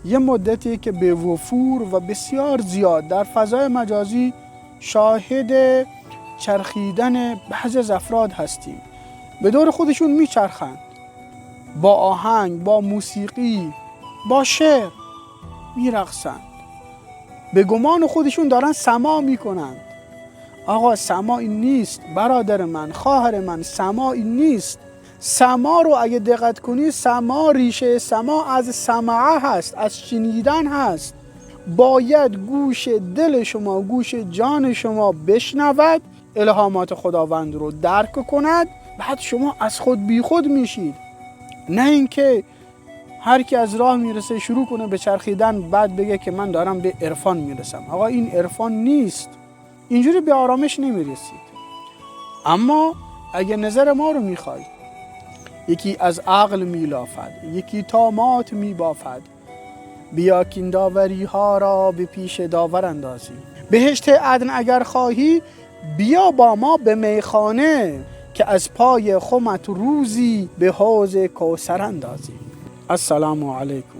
یه مدتی که به وفور و بسیار زیاد در فضای مجازی شاهد چرخیدن بعضی از افراد هستیم. به دور خودشون میچرخند، با آهنگ، با موسیقی، با شعر میرقصند. به گمان خودشون دارن سماع میکنند. آقا سماع این نیست برادر من، خواهر من، سماع این نیست. سماع رو اگه دقت کنی، سماع ریشه سماع از سماعه هست، از شنیدن هست. باید گوش دل شما، گوش جان شما بشنود، الهامات خداوند رو درک کند، بعد شما از خود بی خود میشید. نه اینکه هر کی از راه میرسه شروع کنه به چرخیدن، بعد بگه که من دارم به عرفان میرسم. آقا این عرفان نیست، اینجوری به آرامش نمیرسید. اما اگه نظر ما رو میخوای، یکی از عقل میلافد، یکی طامات میبافد، بیا کین داوری ها را به پیش داور اندازی. بهشت عدن اگر خواهی، بیا با ما به میخانه، که از پای خمت روزی به حوض کوثر اندازی. السلام علیکم.